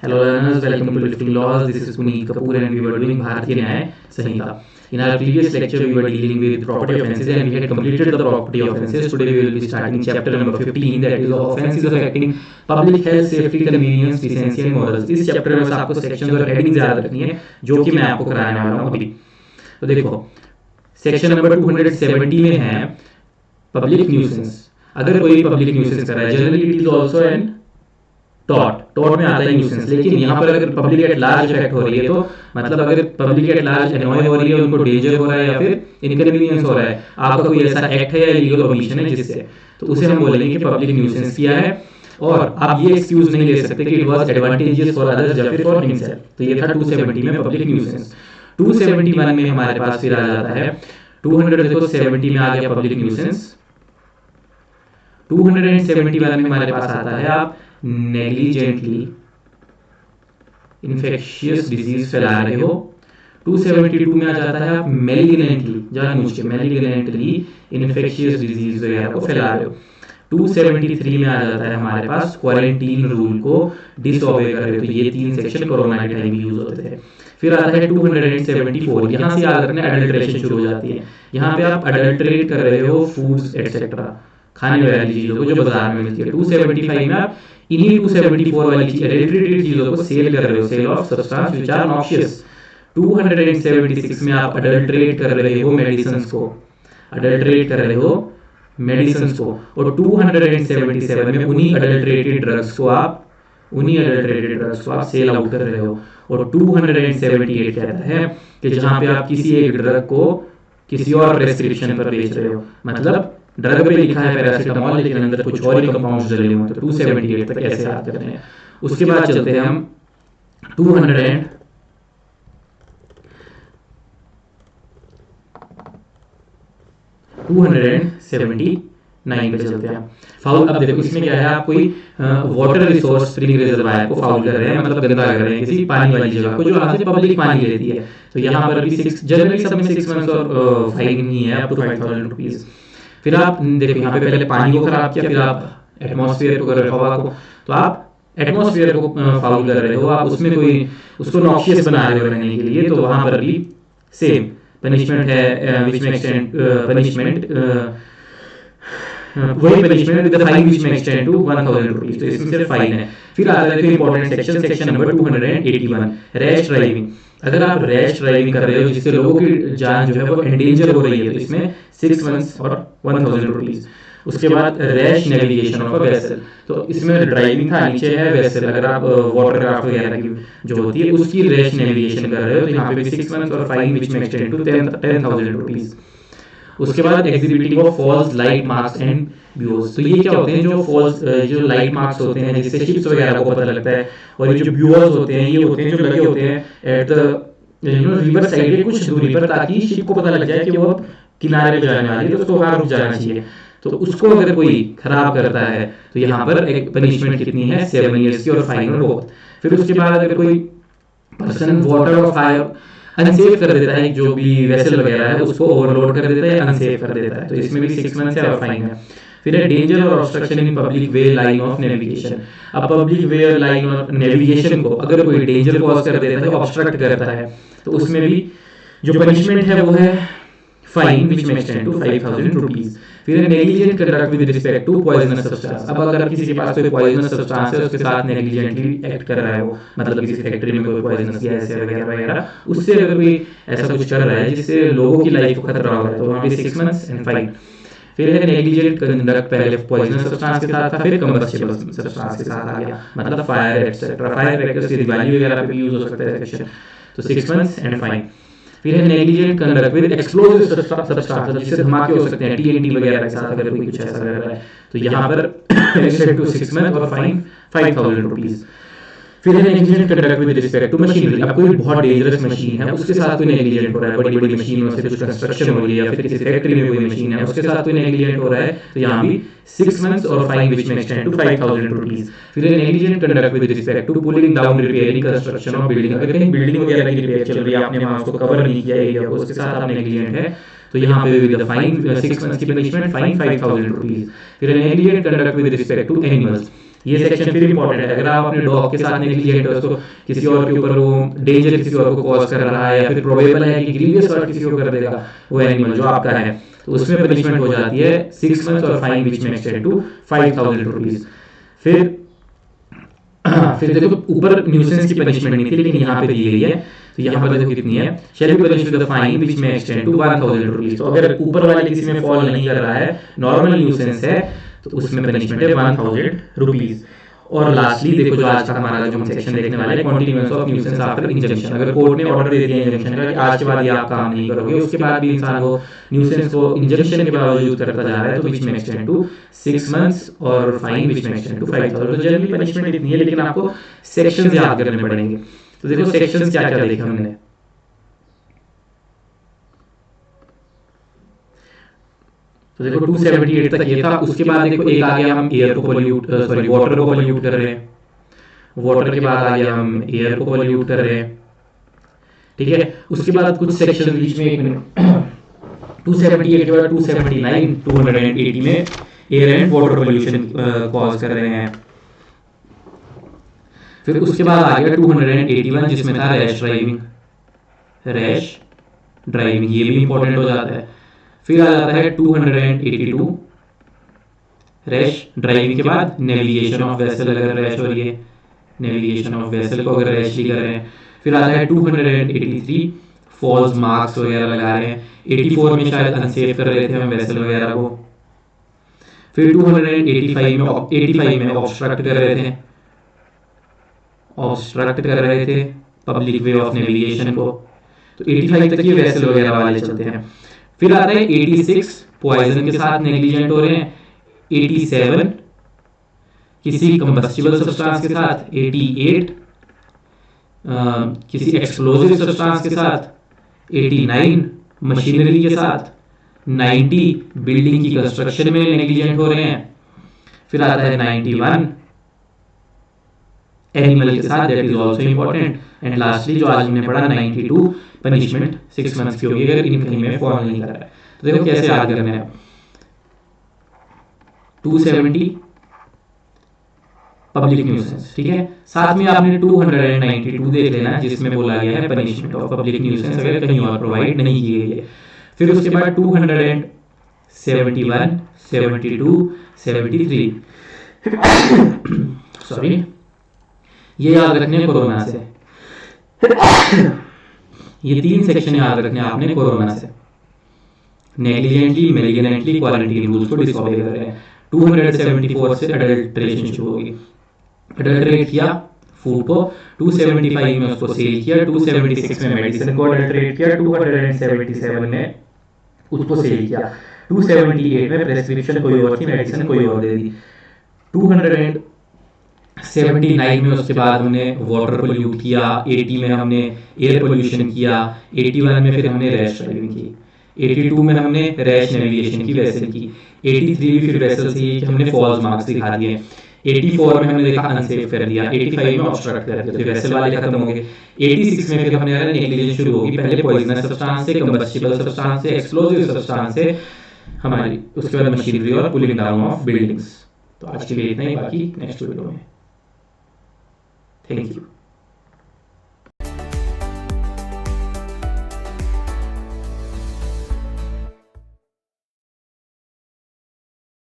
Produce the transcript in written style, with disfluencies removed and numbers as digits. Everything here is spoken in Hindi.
Hello learners, welcome to Lifting Laws. This is Puneet Kapoor and we were doing Bharatiya Nyaya Sanhita. In our previous lecture, we were dealing with property offences and we had completed the property offences. Today we will be starting chapter number 15, that is offences affecting public health, safety, convenience, decency and morals. इस चैप्टर में बस आपको सेक्शन और हेडिंग याद रखनी है जो कि मैं आपको कराने वाला हूँ अभी। तो देखो सेक्शन नंबर 270 में है पब्लिक न्यूसेंस। अगर कोई पब्लिक न्यूसेंस कर रहा है, generally it is also an taught में आता है न्यूसेंस, लेकिन यहाँ पर अगर पब्लिक एट लार्ज इफेक्ट हो रही है तो मतलब अगर पब्लिक एट लार्ज एनॉय हो रही है, उनको डेंजर हो रहा है या फिर इनकन्वीनियंस हो रहा है, आपका कोई ऐसा एक्ट है या लीगल ओमिशन है जिससे, तो उसे हम बोलेंगे कि पब्लिक न्यूसेंस किया है। और आप ये एक्सक्यूज नहीं ले सकते कि it was advantageous for others या फिर फॉर हिमसेल्फ। तो ये था 270 में पब्लिक न्यूसेंस। 271 में हमारे पास फिर आ जाता है 270 में आ गया पब्लिक न्यूसेंस। 271 में हमारे पास आता है आप नेग्लिजेंटली इन्फेक्शियस डिजीज फैला रहे हो। 272 में आ जाता है आप मैलिग्नेंटली, जानबूझ के मैलिग्नेंटली इन्फेक्शियस डिजीज वगैरह को फैला रहे हो। 273 में आ जाता है हमारे पास क्वारंटीन रूल को डिसओबे कर रहे हो। तो ये तीन सेक्शन कोरोना के टाइम यूज होते थे। फिर आता है 274, यहाँ से याद रखना अडल्ट्रेशन शुरू हो जाती है। यहाँ पे आप अडल्ट्रेट कर रहे हो फूड्स एटसेट्रा, खाने वाली चीजों को जो बाजार में मिलती है। 275 में आप इन्हीं 274 वाली एडल्ट्रेटेड चीजों को सेल कर रहे हो, sale of substance which are noxious. 276 में आप अडल्ट्रेट कर रहे हो मेडिसिन को, अडल्ट्रेट कर रहे हो मेडिसिन को। और 277 में उन्हीं अडल्ट्रेटेड ड्रग्स को आप सेल आउट कर रहे हो। और 278 कहता है कि जहां पे आप किसी एक ड्रग को किसी और प्रेस्क्रिप्शन पर बेच रहे हो, मतलब ड्रग पे लिखा है पैरासिटामोल लेकिन अंदर कुछ और ही कंपाउंड्स डले हुए हैं। तो 278 तक ऐसे याद करते हैं। उसके बाद चलते हैं हम 279 पे चलते हैं। फाउल, अब देखो इसमें क्या है, आप कोई वाटर रिसोर्स स्प्रिंग रिजर्वायर को फाउल कर रहे हैं, मतलब गंदा कर रहे हैं किसी पानी वाली जगह को जो वहां से पब्लिक पानी लेती है। तो यहाँ पर भी 6 जनरली सब में 6 मंथ्स और फाइन ही है, अप टू 5000 रुपीज। फिर आप देखो यहाँ पे पहले पानी को खराब किया, फिर आप एटमॉस्फेयर को कर रहे हो, हवा को, तो आप एटमॉस्फेयर को फाउल कर रहे हो, आप उसमें कोई उसको नॉक्शियस बना रहे हो रहने के लिए। तो वहां पर भी सेम पनिशमेंट है, विच में एक्सटेंड पनिशमेंट वही punishment with the fine which में एक्सटेंड टू 1000 रुपीज। तो इसमें सिर्फ फाइन है। फिर आता है important section, section number 281, rash driving. अगर आप रैश ड्राइविंग कर रहे हो जिससे लोगों की जान जो है वो एंडेंजर हो रही है, तो इसमें 6 मंथ्स और 1000 रुपीज। उसके बाद rash navigation of a vessel, तो इसमें ड्राइविंग था, नीचे है वेसल। अगर आप वाटरक्राफ्ट वगैरह की जो होती है उसकी रैश नेविगेशन कर रहे हो, तो यहाँ पे भी 6 मंथ्स और फाइन विच में एक्सटेंड टू 10,000 रुपीज। उसके बाद exhibiting of false light marks and buoys. तो ये क्या होते हैं, जो फॉल्स जो लाइट मार्क्स होते हैं जिससे शिप्स वगैरह को पता लगता है, और ये जो ब्यूज होते हैं ये होते हैं जो लगे होते हैं एट द रिवर साइड के कुछ दूरी पर, ताकि शिप को पता लग जाए कि वो किनारे पे जाने वाली है तो उसको वहां रुक जाना चाहिए। तो उसको अगर कोई खराब करता है तो यहाँ पर एक पनिशमेंट कितनी है, 7 ईयर्स की और फाइन और बोथ। फिर उसके बाद अगर कोई पर्सन वाटर और फायर अनसेफ कर देता है, जो भी वेसल वगैरह है उसको ओवरलोड कर देता है, अनसेफ कर देता है, तो इसमें भी 6 मंथ्स है और फाइन है। फिर है डेंजर और obstruction in public way line of navigation. अब public way line of navigation को अगर कोई डेंजर कॉज कर देता है, ऑब्स्ट्रक्ट करता है, तो उसमें भी जो पनिशमेंट है वो है फाइन विच में एक्सटेंड टू 5000 रुपीज। फिर negligent conduct with respect to poisonous substance. अब अगर किसी के पास कोई पॉइजनस सब्सटेंस है, उसके साथ नेग्लिजेंटली एक्ट कर रहा है वो, मतलब किसी फैक्ट्री में कोई पॉइजनस गैस है वगैरह वगैरह, उससे अगर कोई ऐसा कुछ कर रहा है जिससे लोगों की लाइफ को खतरा हो रहा है, तो वहां पे 6 मंथ्स एंड फाइन। फिर है नेग्लिजेंट कंडक्ट, पहले पॉइजनस सब्सटेंस के साथ था, फिर कंबस्टिबल सब्सटेंस के साथ आ गया, मतलब फायर एटसेट्रा। फायर क्रैकर्स की दिवाली वगैरह पे भी यूज हो सकता है सेक्शन, तो 6 मंथ्स एंड फाइन। फिर है negligent conduct with explosive substance, जिससे धमाके हो सकते हैं TNT वगैरह के साथ, अगर कोई कुछ ऐसा कर रहा है तो यहाँ पर एक्सटेंड टू 6 मंथ्स और फाइन 5000 रुपीज। फिर है negligent conduct with respect to machinery. अब कोई बहुत डेंजरस मशीन है, उसके साथ कोई नेग्लिजेंट हो रहा है, बड़ी बड़ी मशीनों से कुछ कंस्ट्रक्शन हो रही है या फिर किसी फैक्ट्री में कोई मशीन है उसके साथ कोई नेग्लिजेंट हो रहा है, तो यहाँ भी 6 मंथ्स और फाइन विच में एक्सटेंड टू 5000 रुपीज। फिर है negligent conduct with respect to pulling down repairing construction of building. अगर कहीं बिल्डिंग वगैरह की रिपेयर चल रही है, आपने वहां उसको कवर नहीं किया एरिया को, उसके साथ आप नेग्लिजेंट है, तो यहाँ पे विद फाइन 6 मंथ्स की पनिशमेंट, फाइन 5000 रुपीज। फिर negligent conduct with respect to animals. ये सेक्शन फिर इंपॉर्टेंट है। अगर आप अपने डॉग के साथ नेग्लिजेंट हो, उसको किसी और के ऊपर वो डेंजर किसी और को कॉज कर रहा है, या फिर प्रोबेबल है कि ग्रीवियस हर्ट किसी को कर देगा वो एनिमल जो आपका है, तो उसमें पनिशमेंट हो जाती है 6 मंथ्स और फाइन विच में एक्सटेंड टू 5,000 रुपीज। फिर फिर देखो ऊपर न्यूसेंस की पनिशमेंट नहीं थी, लेकिन यहाँ पे दी गई है, तो यहाँ पर देखो कितनी है, shall be punished with the fine which में एक्सटेंड टू 1,000 रुपीज। तो अगर ऊपर वाले किसी में फॉल नहीं कर रहा है, नॉर्मल न्यूसेंस है, तो उसमें पनिशमेंट है 1,000 रुपीज। और लास्टली देखो जो आज का हमारा जो हम सेक्शन देखने वाले हैं, कॉन्टिन्यूएंस ऑफ न्यूसेंस आफ्टर इंजंक्शन। अगर कोर्ट ने ऑर्डर दे दिया इंजंक्शन का कि आज के बाद ये आप काम नहीं करोगे, उसके बाद भी इंसान को न्यूसेंस को इंजंक्शन के बावजूद करता जा रहा है, तो विच में एक्सटेंड टू 6 मंथ्स और फाइन विच में एक्सटेंड टू 5,000। तो जनरली पनिशमेंट इतनी है, लेकिन आपको सेक्शंस याद करने पड़ेंगे। तो देखो सेक्शंस क्या क्या देखे हमने। तो देखो 278 तक ये था। उसके बाद देखो एक आ गया, हम एयर को पोल्यूट सॉरी वाटर को पोल्यूट कर रहे हैं। वाटर के बाद आ गया हम एयर को पोल्यूट कर रहे हैं, ठीक है। उसके बाद कुछ सेक्शन बीच में, एक मिनट, 278 के बाद 279 280 में air and water pollution cause कर रहे हैं। फिर उसके बाद आ गया 281 जिसमें था रैश ड्राइविंग। रैश ड्राइविंग ये भी इंपॉर्टेंट हो जाता है। फिर आ जाता है 282 रैश ड्राइविंग के बाद नेविगेशन ऑफ वेसल, अगर रैश हो रही है, नेविगेशन ऑफ वेसल को अगर रैशली कर रहे हैं। फिर आता है 283 फॉल्स मार्क्स वगैरह लगा रहे हैं। 84 में शायद अनसेफ कर रहे थे हम वेसल वगैरह को। फिर 285 में ऑब्स्ट्रक्ट कर रहे थे, ऑब्स्ट्रक्ट कर रहे थे पब्लिक वे ऑफ नेविगेशन को। तो 85 तक ये वेसल वगैरह वाले चलते हैं। फिर आता है 86 पॉइजन के साथ नेग्लिजेंट हो रहे हैं। 87 किसी कंबस्टिबल सब्सटेंस के साथ। 88 किसी एक्सप्लोजिव सब्सटेंस के साथ। 89 मशीनरी के साथ। 90 बिल्डिंग की कंस्ट्रक्शन में नेग्लिजेंट हो रहे हैं। फिर आता है 91 एनिमल के साथ, that is also important. And lastly जो आज हमने पढ़ा 92 पनिशमेंट 6 मंथ्स की होगी अगर इन कहीं में फॉल नहीं कर रहा है। तो देखो कैसे याद करना है। 270 पब्लिक न्यूसेंस, ठीक है। साथ में आपने 292 देख लेना जिसमें बोला गया है पनिशमेंट ऑफ पब्लिक न्यूसेंस अगर कहीं और प्रोवाइड नहीं की गई है। फिर उसके बाद 271 72 73 सॉरी, ये याद रखने कोरोना से। ये 3 सेक्शन याद रखने आपने कोरोना से। नेग्लिजेंटली मैलिग्नेंटली क्वारंटीन रूल्स को डिसऑबे कर रहे हैं। 274 से अडल्ट्रेशन शुरू होगी, अडल्ट्रेट किया फूड को। 275 में उसको सेल किया। 276 में मेडिसिन को अडल्ट्रेट किया। 277 में उसको सेल किया। 278 में प्रेस्क्रिप्शन कोई और थी, मेडिसिन कोई और दे दी। 279 में उसके बाद हमने वाटर पोल्यूट किया। 80 में हमने एयर पोल्यूशन किया। 81 में फिर हमने रैश ड्राइविंग की। 82 में हमने रैश नेविगेशन की वेसल की। 83 भी फिर वेसल से कि हमने फॉल्स मार्क्स दिखा दिए। 84 में हमने देखा अनसेफ कर दिया। 85 में ऑब्स्ट्रक्ट कर दिया, फिर वेसल वाले खत्म हो गए। 86 में फिर हमने नेग्लिजेंस शुरू होगी, पहले पॉइजनस सब्सटेंस से, कंबस्टिबल सब्सटेंस से, एक्सप्लोजिव सब्सटेंस से हमारी, उसके बाद मशीनरी और पुलिंग डाउन ऑफ बिल्डिंग्स। तो आज के लिए इतना ही, बाकी नेक्स्ट वीडियो में। Thank you.